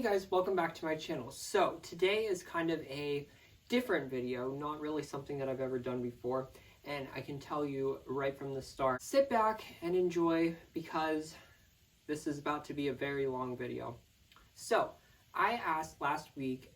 guys, welcome back to my channel. So today is kind of a different video, not really something that I've ever done before, and I can tell you right from the start, sit back and enjoy because this is about to be a very long video. So I asked last week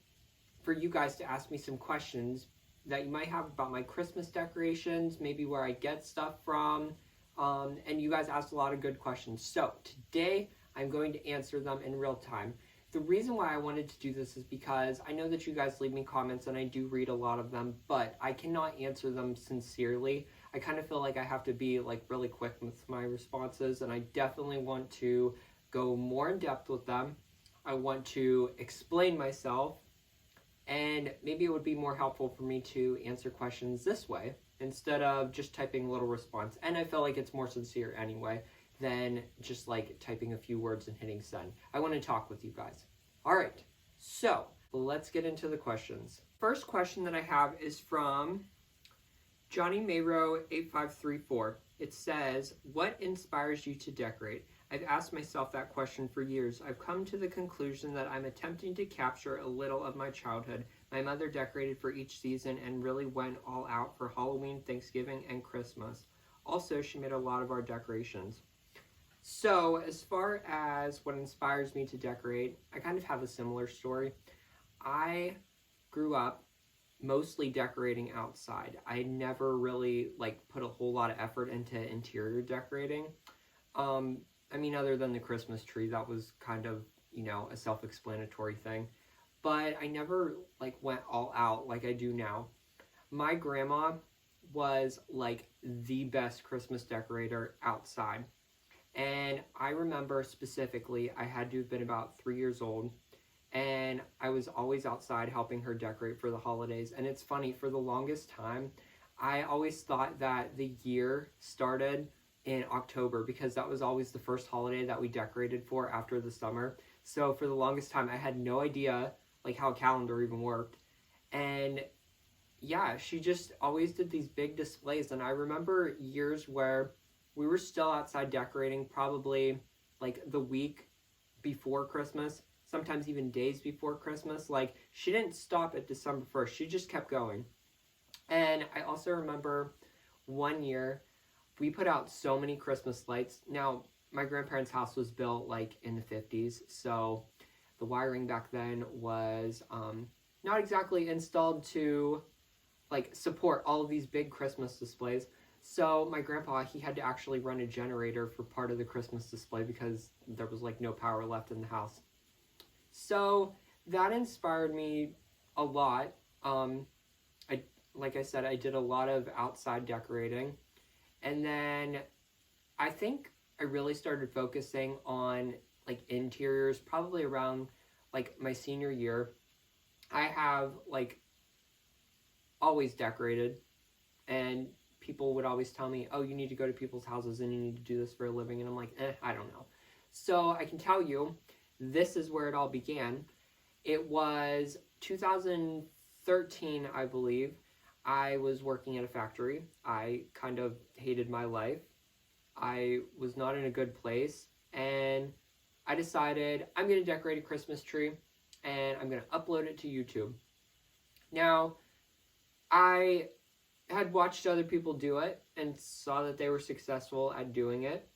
for you guys to ask me some questions that you might have about my Christmas decorations, maybe where I get stuff from, and you guys asked a lot of good questions. So today I'm going to answer them in real time. The reason why I wanted to do this is because I know that you guys leave me comments and I do read a lot of them, but I cannot answer them sincerely. I kind of feel like I have to be like really quick with my responses, and I definitely want to go more in depth with them. I want to explain myself, and maybe it would be more helpful for me to answer questions this way instead of just typing a little response. And I feel like it's more sincere anyway than just like typing a few words and hitting send. I want to talk with you guys. All right, so let's get into the questions. First question that I have is from Johnny Mayrow 8534. It says, what inspires you to decorate? I've asked myself that question for years. I've come to the conclusion that I'm attempting to capture a little of my childhood. My mother decorated for each season and really went all out for Halloween, Thanksgiving, and Christmas. Also, she made a lot of our decorations. So, as far as what inspires me to decorate, I kind of have a similar story. I grew up mostly decorating outside. I never really put a whole lot of effort into interior decorating. I mean, other than the Christmas tree, that was kind of, a self-explanatory thing. But I never went all out like I do now. My grandma was the best Christmas decorator outside. And I remember specifically, I had to have been about 3 years old, and I was always outside helping her decorate for the holidays. And it's funny, for the longest time, I always thought that the year started in October because that was always the first holiday that we decorated for after the summer. So for the longest time, I had no idea how a calendar even worked. And yeah, she just always did these big displays. And I remember years where we were still outside decorating, probably the week before Christmas, sometimes even days before Christmas. She didn't stop at December 1st. She just kept going. And I also remember one year we put out so many Christmas lights. Now, my grandparents' house was built in the 50s, so the wiring back then was not exactly installed to support all of these big Christmas displays. So my grandpa, he had to actually run a generator for part of the Christmas display because there was no power left in the house. So that inspired me a lot. Like I said, I did a lot of outside decorating. And then I think I really started focusing on interiors probably around my senior year. I have always decorated, and people would always tell me, oh, you need to go to people's houses and you need to do this for a living. And I'm like, I don't know. So I can tell you, this is where it all began. It was 2013, I believe. I was working at a factory. I kind of hated my life. I was not in a good place. And I decided I'm going to decorate a Christmas tree and I'm going to upload it to YouTube. Now, I had watched other people do it and saw that they were successful at doing it.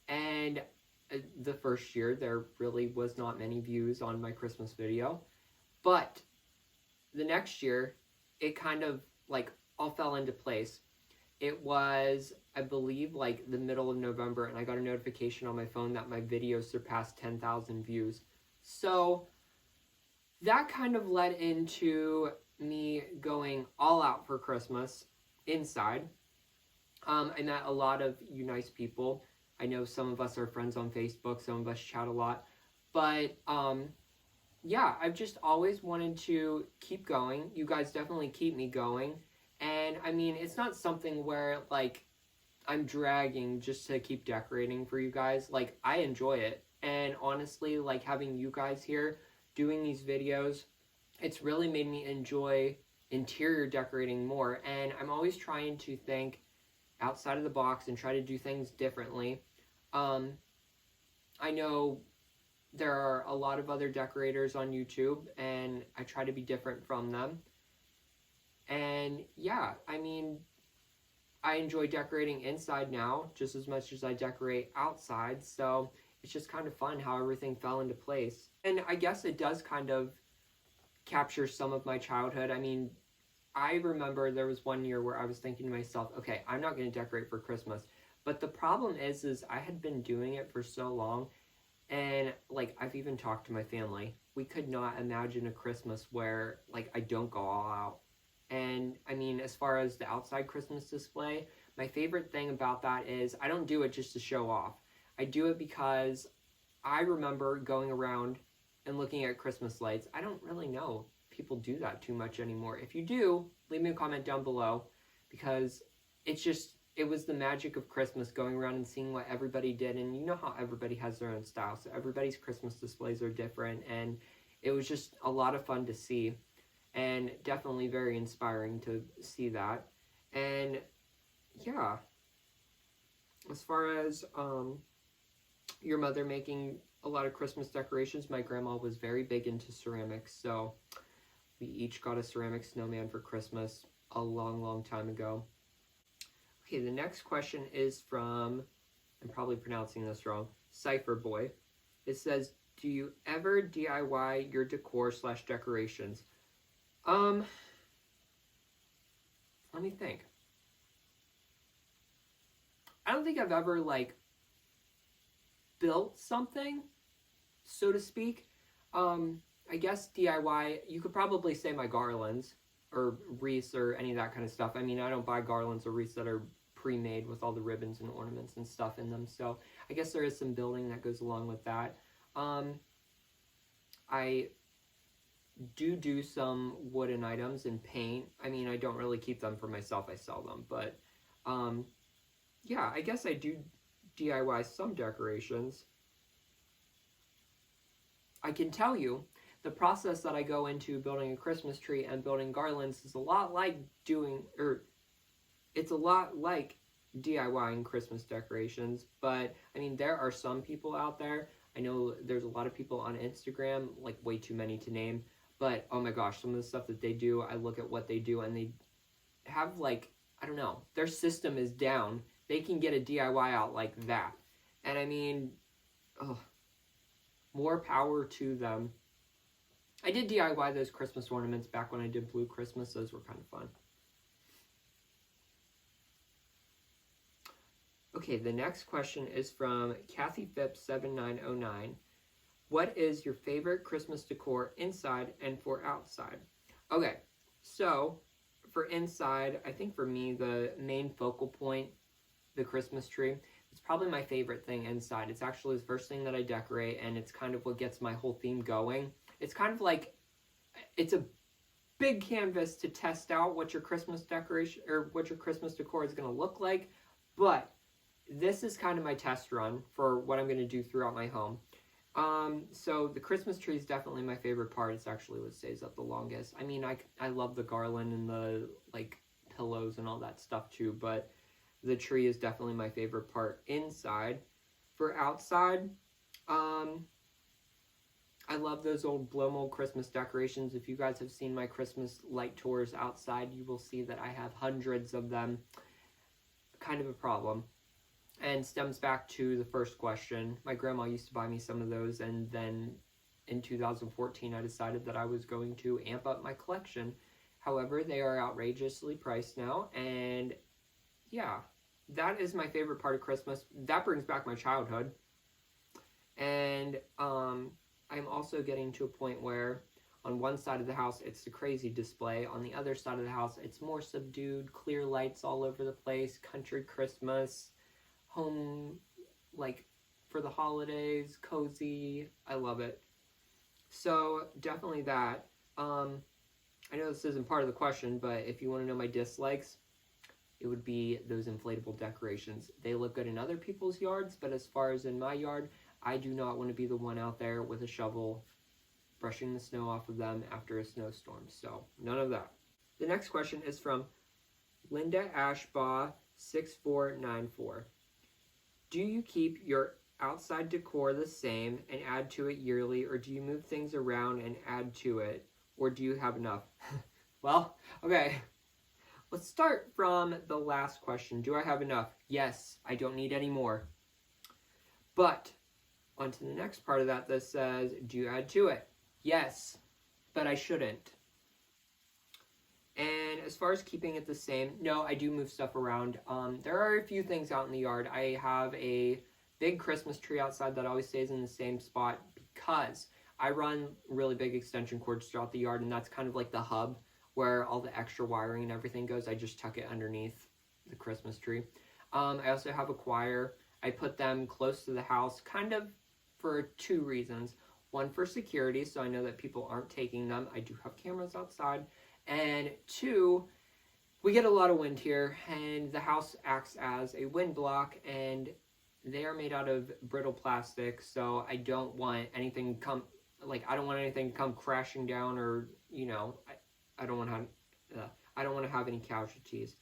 And the first year, there really was not many views on my Christmas video. But the next year, it kind of all fell into place. It was, I believe, the middle of November, and I got a notification on my phone that my video surpassed 10,000 views. So that kind of led into me going all out for Christmas inside. I met a lot of you nice people. I know some of us are friends on Facebook, some of us chat a lot, but yeah, I've just always wanted to keep going. You guys definitely keep me going. And I mean, it's not something where I'm dragging just to keep decorating for you guys. I enjoy it. And honestly, having you guys here doing these videos, it's really made me enjoy interior decorating more. And I'm always trying to think outside of the box and try to do things differently. I know there are a lot of other decorators on YouTube, and I try to be different from them. And yeah, I mean, I enjoy decorating inside now just as much as I decorate outside, so it's just kind of fun how everything fell into place. And I guess it does kind of capture some of my childhood. I mean, I remember there was one year where I was thinking to myself, okay, I'm not going to decorate for Christmas. But the problem is I had been doing it for so long, and like I've even talked to my family. We could not imagine a Christmas where like I don't go all out. And I mean, as far as the outside Christmas display, my favorite thing about that is I don't do it just to show off. I do it because I remember going around and looking at Christmas lights. I don't really know if people do that too much anymore. If you do, leave me a comment down below, because it was the magic of Christmas, going around and seeing what everybody did. And you know how everybody has their own style, so everybody's Christmas displays are different, and it was just a lot of fun to see, and definitely very inspiring to see that. And yeah, as far as your mother making a lot of Christmas decorations, my grandma was very big into ceramics, so we each got a ceramic snowman for Christmas a long time ago. Okay, the next question is from, I'm probably pronouncing this wrong, Cypher Boy. It says, do you ever DIY your decor / decorations? Let me think. I don't think I've ever like built something, so to speak. I guess DIY, you could probably say my garlands or wreaths or any of that kind of stuff. I mean, I don't buy garlands or wreaths that are pre-made with all the ribbons and ornaments and stuff in them, so I guess there is some building that goes along with that. I do some wooden items and paint. I mean, I don't really keep them for myself, I sell them, but yeah, I guess I do DIY some decorations. I can tell you the process that I go into building a Christmas tree and building garlands is a lot like it's a lot like DIYing Christmas decorations. But I mean, there are some people out there, I know there's a lot of people on Instagram, like way too many to name, but oh my gosh, some of the stuff that they do, I look at what they do and they have like, I don't know, their system is down. They can get a DIY out like that. And I mean, more power to them. I did DIY those Christmas ornaments back when I did Blue Christmas. Those were kind of fun. Okay, the next question is from Kathy Phipps 7909. What is your favorite Christmas decor inside and for outside? Okay, so for inside, I think for me, the main focal point, the Christmas tree, it's probably my favorite thing inside. It's actually the first thing that I decorate, and it's kind of what gets my whole theme going. It's kind of like, it's a big canvas to test out what your Christmas decoration or what your Christmas decor is going to look like, but this is kind of my test run for what I'm going to do throughout my home. So the Christmas tree is definitely my favorite part. It's actually what stays up the longest. I mean, I love the garland and the like pillows and all that stuff too, but the tree is definitely my favorite part inside. For outside, I love those old blow mold Christmas decorations. If you guys have seen my Christmas light tours outside, you will see that I have hundreds of them. Kind of a problem. And stems back to the first question. My grandma used to buy me some of those, and then in 2014 I decided that I was going to amp up my collection. However, they are outrageously priced now, and yeah, that is my favorite part of Christmas. That brings back my childhood. And I'm also getting to a point where on one side of the house it's the crazy display. On the other side of the house it's more subdued, clear lights all over the place, country Christmas, home, like for the holidays, cozy. I love it. So definitely that. I know this isn't part of the question, but if you want to know my dislikes, it would be those inflatable decorations. They look good in other people's yards, but as far as in my yard, I do not want to be the one out there with a shovel brushing the snow off of them after a snowstorm. So none of that. The next question is from Linda Ashbaugh 6494. Do you keep your outside decor the same and add to it yearly, or do you move things around and add to it, or do you have enough? Well, okay. Let's start from the last question. Do I have enough? Yes, I don't need any more. But on to the next part of that says, do you add to it? Yes, but I shouldn't. And as far as keeping it the same, no, I do move stuff around. There are a few things out in the yard. I have a big Christmas tree outside that always stays in the same spot because I run really big extension cords throughout the yard, and that's kind of like the hub where all the extra wiring and everything goes. I just tuck it underneath the Christmas tree. I also have a choir. I put them close to the house kind of for two reasons. One, for security, so I know that people aren't taking them. I do have cameras outside. And two, we get a lot of wind here, and the house acts as a wind block, and they are made out of brittle plastic, so I don't want anything I don't want anything to come crashing down, or, you know, I don't want to have any casualties.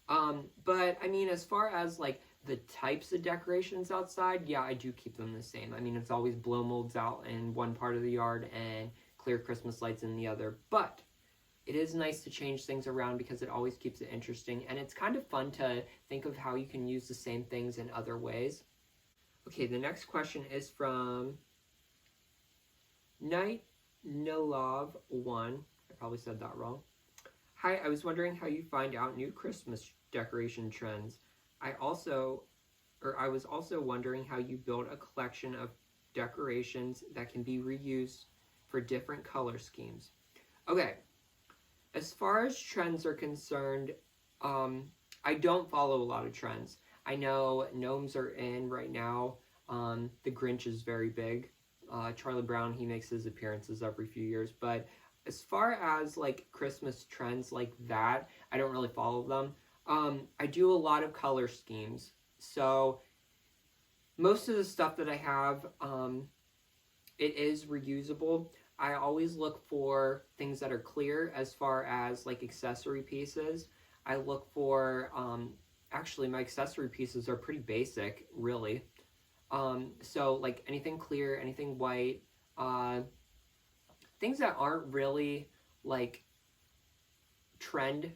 But I mean, as far as like the types of decorations outside, yeah, I do keep them the same. I mean, it's always blow molds out in one part of the yard and clear Christmas lights in the other, but it is nice to change things around because it always keeps it interesting, and it's kind of fun to think of how you can use the same things in other ways. Okay, the next question is from Night Nilov 1. I probably said that wrong. Hi, I was wondering how you find out new Christmas decoration trends. I was also wondering how you build a collection of decorations that can be reused for different color schemes. Okay. As far as trends are concerned, I don't follow a lot of trends. I know gnomes are in right now. The Grinch is very big. Charlie Brown, he makes his appearances every few years. But as far as like Christmas trends like that, I don't really follow them. I do a lot of color schemes. So most of the stuff that I have, it is reusable. I always look for things that are clear as far as like accessory pieces. I look for, actually my accessory pieces are pretty basic, really. So like anything clear, anything white, things that aren't really like trend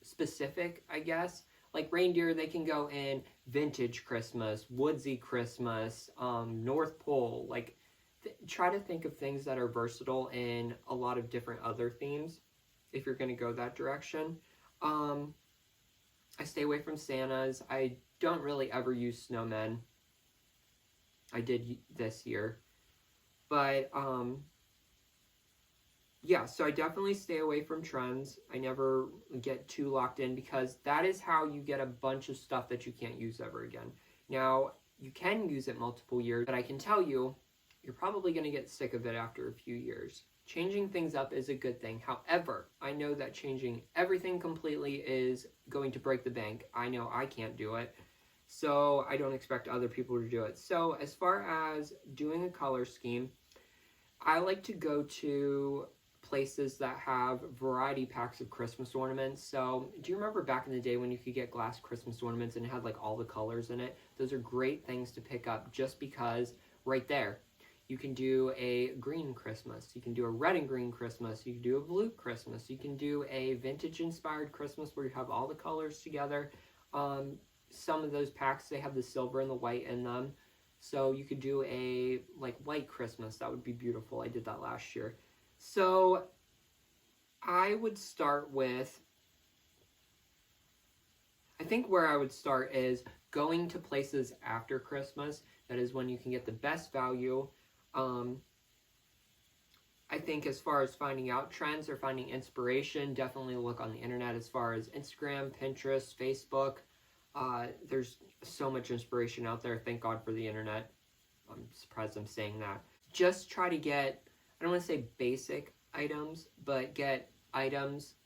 specific, I guess. Like reindeer, they can go in vintage Christmas, woodsy Christmas, North Pole, like try to think of things that are versatile in a lot of different other themes if you're going to go that direction. I stay away from Santas. I don't really ever use snowmen. I did this year. But, yeah, so I definitely stay away from trends. I never get too locked in because that is how you get a bunch of stuff that you can't use ever again. Now, you can use it multiple years, but I can tell you, you're probably going to get sick of it after a few years. Changing things up is a good thing. However, I know that changing everything completely is going to break the bank. I know I can't do it, so I don't expect other people to do it. So as far as doing a color scheme, I like to go to places that have variety packs of Christmas ornaments. So do you remember back in the day when you could get glass Christmas ornaments and it had like all the colors in it? Those are great things to pick up just because right there, you can do a green Christmas, you can do a red and green Christmas, you can do a blue Christmas, you can do a vintage inspired Christmas where you have all the colors together. Some of those packs, they have the silver and the white in them. So you could do a like white Christmas, that would be beautiful. I did that last year. So I would start with, I think where I would start is going to places after Christmas. That is when you can get the best value. I think as far as finding out trends or finding inspiration, definitely look on the internet as far as Instagram, Pinterest, Facebook. There's so much inspiration out there. Thank God for the internet. I'm surprised I'm saying that. Just try to get, I don't want to say basic items, but get items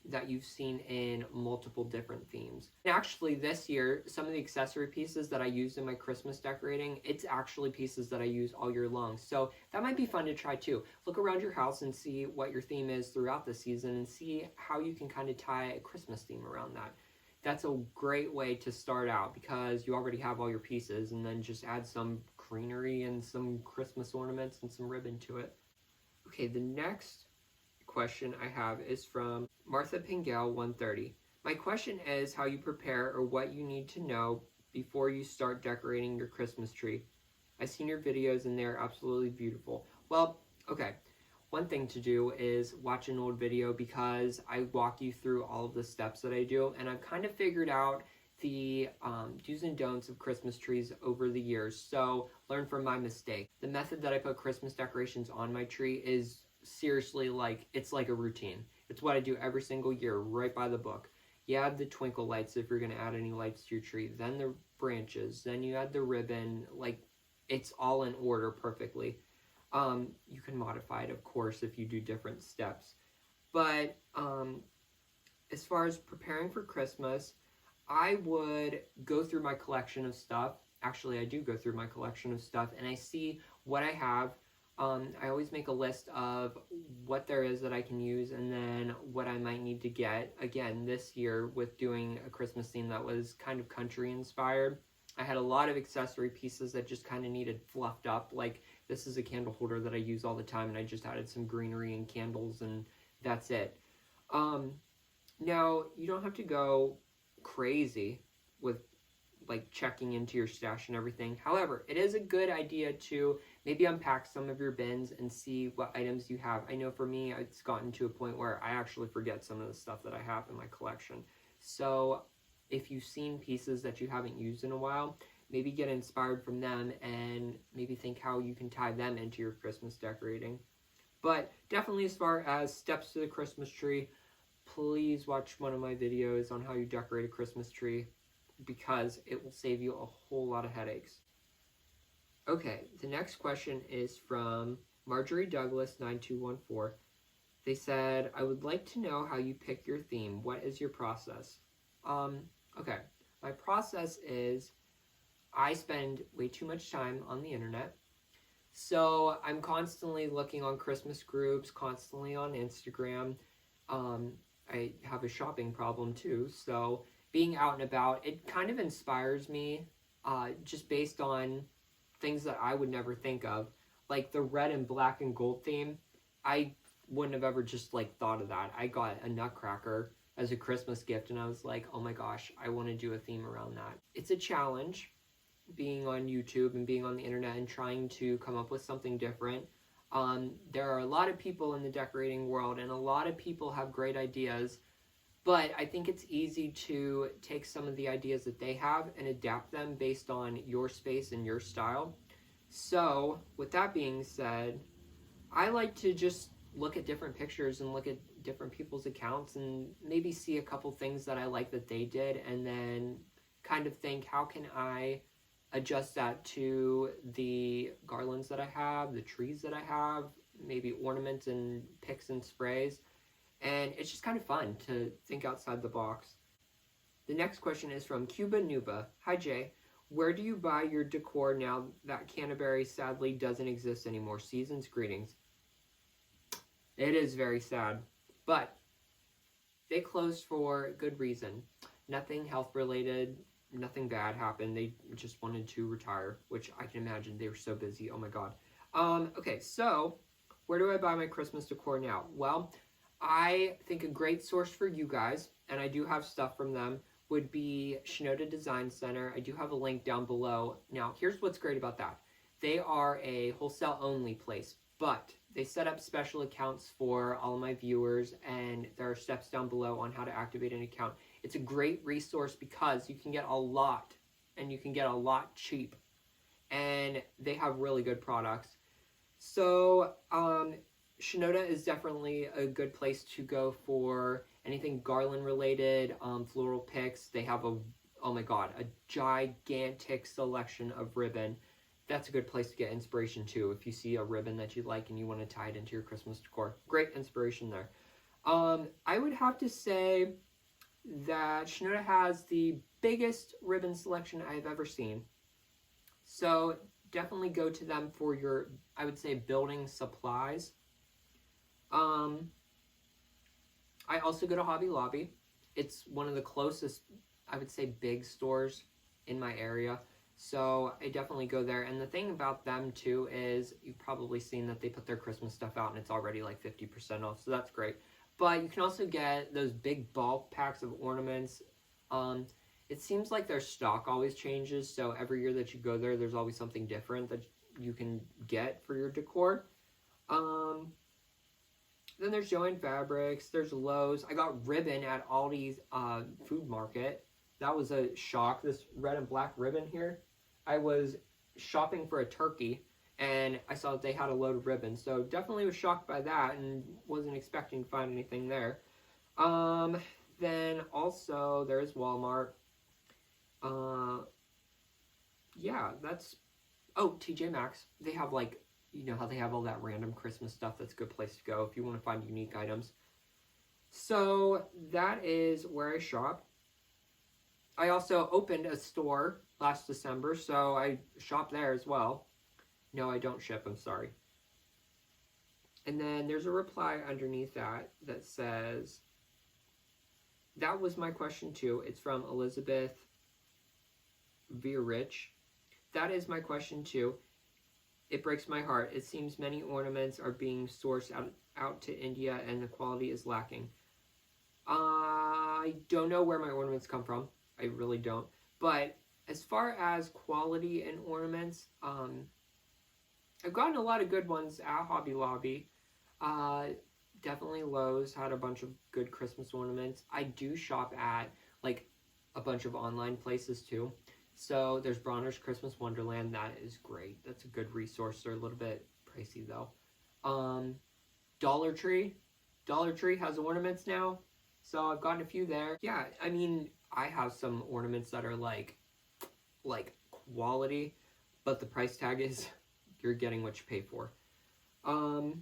that you've seen in multiple different themes. And actually this year, some of the accessory pieces that I used in my Christmas decorating, it's actually pieces that I use all year long. So that might be fun to try too. Look around your house and see what your theme is throughout the season and see how you can kind of tie a Christmas theme around that. that's a great way to start out because you already have all your pieces, and then just add some greenery and some Christmas ornaments and some ribbon to it. Okay, the next question I have is from Martha Pingel 130. My question is how you prepare or what you need to know before you start decorating your Christmas tree. I've seen your videos and they're absolutely beautiful. Well, okay. One thing to do is watch an old video because I walk you through all of the steps that I do, and I've kind of figured out the do's and don'ts of Christmas trees over the years. So learn from my mistake. The method that I put Christmas decorations on my tree is seriously it's like a routine. It's what I do every single year, right by the book. You add the twinkle lights if you're going to add any lights to your tree, then the branches, then you add the ribbon. It's all in order perfectly. You can modify it, of course, if you do different steps. But as far as preparing for Christmas, I would go through my collection of stuff. Actually, I do go through my collection of stuff, and I see what I have. I always make a list of what there is that I can use and then what I might need to get. Again, this year with doing a Christmas theme that was kind of country inspired, I had a lot of accessory pieces that just kind of needed fluffed up. Like this is a candle holder that I use all the time, and I just added some greenery and candles, and that's it. Now, you don't have to go crazy with checking into your stash and everything. However, it is a good idea to maybe unpack some of your bins and see what items you have. I know for me, it's gotten to a point where I actually forget some of the stuff that I have in my collection. So if you've seen pieces that you haven't used in a while, maybe get inspired from them and maybe think how you can tie them into your Christmas decorating. But definitely as far as steps to the Christmas tree, please watch one of my videos on how you decorate a Christmas tree, because it will save you a whole lot of headaches. Okay, the next question is from Marjorie Douglas 9214. They said, I would like to know how you pick your theme. What is your process? Okay, my process is I spend way too much time on the internet. So I'm constantly looking on Christmas groups, constantly on Instagram. I have a shopping problem too, so being out and about, it kind of inspires me just based on things that I would never think of. Like the red and black and gold theme, I wouldn't have ever just thought of that. I got a nutcracker as a Christmas gift, and I was like, oh my gosh, I want to do a theme around that. It's a challenge being on YouTube and being on the internet and trying to come up with something different. There are a lot of people in the decorating world, and a lot of people have great ideas. But I think it's easy to take some of the ideas that they have and adapt them based on your space and your style. So, with that being said, I like to just look at different pictures and look at different people's accounts and maybe see a couple things that I like that they did, and then kind of think, how can I adjust that to the garlands that I have, the trees that I have, maybe ornaments and picks and sprays. And it's just kind of fun to think outside the box. The next question is from Cuba Nuba. Hi Jay, where do you buy your decor now that Canterbury sadly doesn't exist anymore? Season's greetings. It is very sad, but they closed for good reason. Nothing health related, nothing bad happened. They just wanted to retire, which I can imagine. They were so busy. Oh my god. Okay, so where do I buy my Christmas decor now? Well, I think a great source for you guys, and I do have stuff from them, would be Shinoda Design Center. I do have a link down below. Now, here's what's great about that. They are a wholesale only place, but they set up special accounts for all of my viewers, and there are steps down below on how to activate an account. It's a great resource because you can get a lot, and you can get a lot cheap, and they have really good products. So, Shinoda is definitely a good place to go for anything garland related, floral picks. They have oh my god, a gigantic selection of ribbon. That's a good place to get inspiration too. If you see a ribbon that you like and you want to tie it into your Christmas decor, great inspiration there. I would have to say that Shinoda has the biggest ribbon selection I've ever seen. So definitely go to them for your, I would say, building supplies. I also go to Hobby Lobby. It's one of the closest I would say, big stores in my area. So I definitely go there. And the thing about them too is you've probably seen that they put their Christmas stuff out and it's already like 50% off. So that's great. But you can also get those big bulk packs of ornaments. It seems like their stock always changes. So every year that you go there, there's always something different that you can get for your decor. Then there's Joann Fabrics. There's Lowe's. I got ribbon at Aldi's food market. That was a shock. This red and black ribbon here. I was shopping for a turkey and I saw that they had a load of ribbon. So definitely was shocked by that and wasn't expecting to find anything there. Then also there's Walmart. Yeah, that's... Oh, TJ Maxx. They have like, you know how they have all that random Christmas stuff. That's a good place to go if you want to find unique items. So that is where I shop. I also opened a store last December, so I shop there as well. No, I don't ship, I'm sorry. And then there's a reply underneath that that says, that was my question too. It's from Elizabeth Rich. That is my question too. It breaks my heart. It seems many ornaments are being sourced out to India and the quality is lacking. I don't know where my ornaments come from. I really don't. But as far as quality in ornaments, I've gotten a lot of good ones at Hobby Lobby. Definitely Lowe's had a bunch of good Christmas ornaments. I do shop at like a bunch of online places too. So there's Bronner's Christmas Wonderland. That is great. That's a good resource. They're a little bit pricey though. Dollar Tree. Dollar Tree has ornaments now. So I've gotten a few there. Yeah, I mean, I have some ornaments that are like quality, but the price tag is you're getting what you pay for. So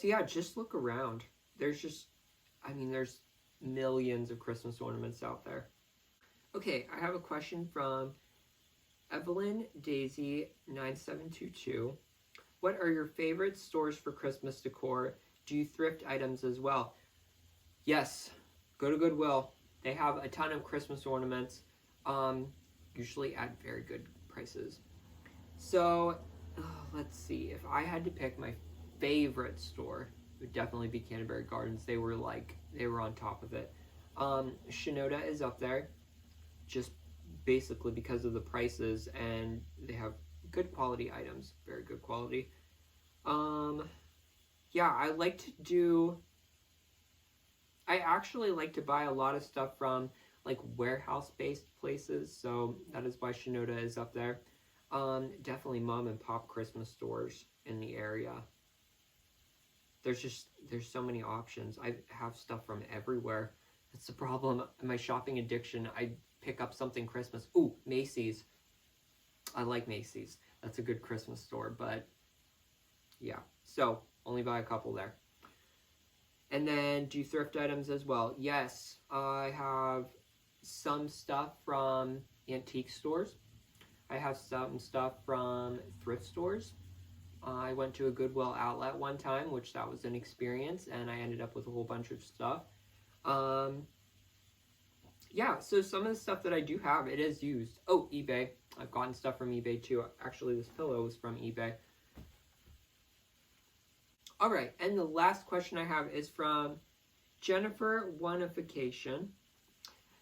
yeah, just look around. There's just, I mean, there's millions of Christmas ornaments out there. Okay, I have a question from Evelyn Daisy 9722. What are your favorite stores for Christmas decor? Do you thrift items as well? Yes, go to Goodwill. They have a ton of Christmas ornaments, usually at very good prices. So, let's see. If I had to pick my favorite store, it would definitely be Canterbury Gardens. They were on top of it. Shinoda is up there, just basically because of the prices, and they have good quality items, very good quality. Yeah, I actually like to buy a lot of stuff from like warehouse-based places, so that is why Shinoda is up there. Definitely mom and pop Christmas stores in the area. There's so many options. I have stuff from everywhere. That's the problem. My shopping addiction. I pick up something Christmas. Ooh, Macy's. I like Macy's. That's a good Christmas store, but yeah. So, only buy a couple there. And then, do you thrift items as well? Yes, I have some stuff from antique stores. I have some stuff from thrift stores. I went to a Goodwill outlet one time, which that was an experience, and I ended up with a whole bunch of stuff. Yeah, so some of the stuff that I do have, it is used. Oh, eBay. I've gotten stuff from eBay too. Actually, this pillow was from eBay. All right, and the last question I have is from Jennifer Oneification.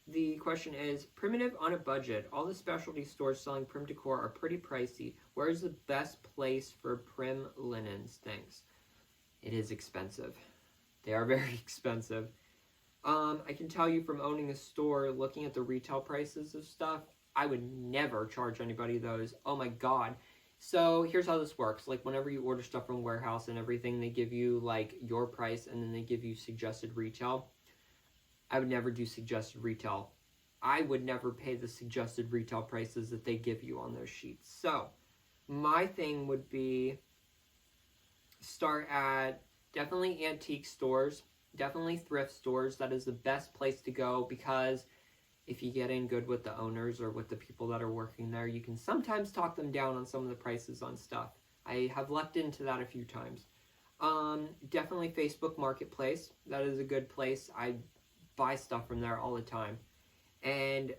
The question is, primitive on a budget. All the specialty stores selling prim decor are pretty pricey. Where is the best place for prim linens? Thanks. It is expensive. They are very expensive. I can tell you from owning a store, looking at the retail prices of stuff, I would never charge anybody those. Oh my god. So here's how this works. Like whenever you order stuff from warehouse and everything, they give you like your price and then they give you suggested retail. I would never do suggested retail. I would never pay the suggested retail prices that they give you on those sheets. So my thing would be start at definitely antique stores, definitely thrift stores. That is the best place to go because if you get in good with the owners or with the people that are working there, you can sometimes talk them down on some of the prices on stuff. I have lucked into that a few times. Definitely Facebook Marketplace. That is a good place. I buy stuff from there all the time. And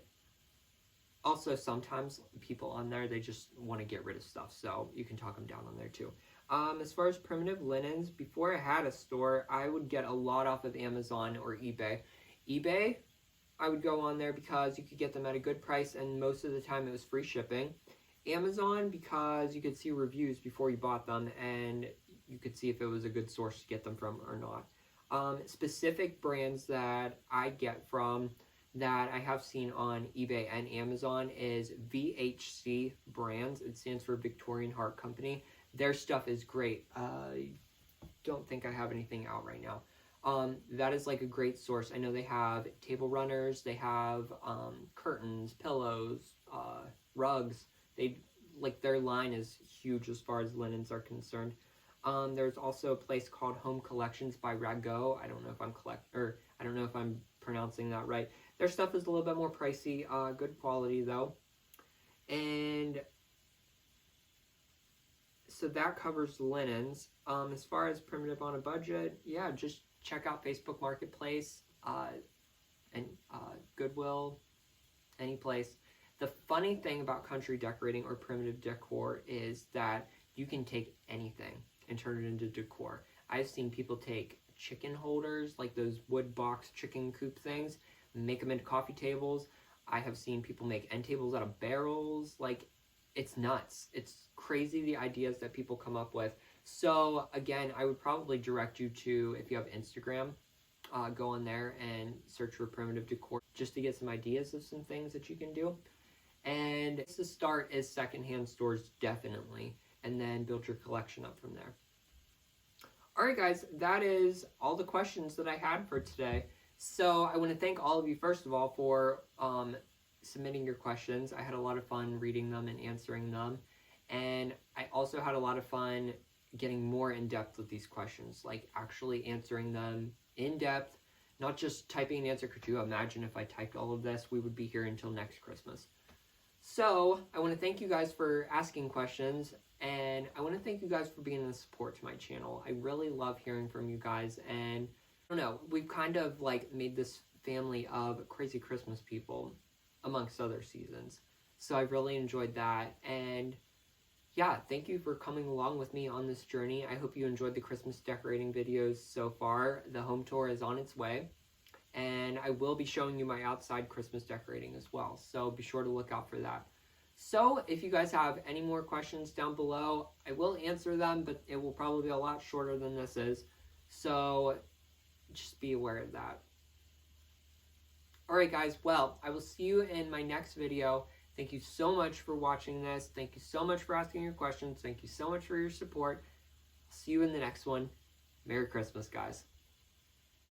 also sometimes people on there, they just want to get rid of stuff, so you can talk them down on there too. As far as primitive linens, before I had a store, I would get a lot off of Amazon or eBay. eBay, I would go on there because you could get them at a good price, and most of the time it was free shipping. Amazon, because you could see reviews before you bought them, and you could see if it was a good source to get them from or not. Specific brands that I get from that I have seen on eBay and Amazon is VHC Brands. It stands for Victorian Heart Company. Their stuff is great. I don't think I have anything out right now. That is like a great source. I know they have table runners, they have curtains, pillows, rugs. Their line is huge as far as linens are concerned. There's also a place called Home Collections by Rago. I don't know if I'm pronouncing that right. Their stuff is a little bit more pricey, good quality though. And so that covers linens. As far as primitive on a budget, yeah, just check out Facebook Marketplace and Goodwill, any place. The funny thing about country decorating or primitive decor is that you can take anything and turn it into decor. I've seen people take chicken holders, like those wood box chicken coop things, make them into coffee tables. I have seen people make end tables out of barrels. Like, it's nuts. It's crazy the ideas that people come up with. So again, I would probably direct you to, if you have Instagram, go on there and search for primitive decor just to get some ideas of some things that you can do. And to start is secondhand stores, definitely, and then build your collection up from there. Alright guys, that is all the questions that I had for today. So I want to thank all of you, first of all, for submitting your questions. I had a lot of fun reading them and answering them. And I also had a lot of fun getting more in depth with these questions, like actually answering them in depth, not just typing an answer. Could you imagine if I typed all of this? We would be here until next Christmas. So I want to thank you guys for asking questions, and I want to thank you guys for being the support to my channel. I really love hearing from you guys, and I don't know, we've kind of like made this family of crazy Christmas people amongst other seasons. So I've really enjoyed that, and yeah, thank you for coming along with me on this journey. I hope you enjoyed the Christmas decorating videos so far. The home tour is on its way, and I will be showing you my outside Christmas decorating as well, so be sure to look out for that. So if you guys have any more questions down below, I will answer them, but it will probably be a lot shorter than this is, so just be aware of that. Alright guys, well, I will see you in my next video. Thank you so much for watching this. Thank you so much for asking your questions. Thank you so much for your support. See you in the next one. Merry Christmas, guys.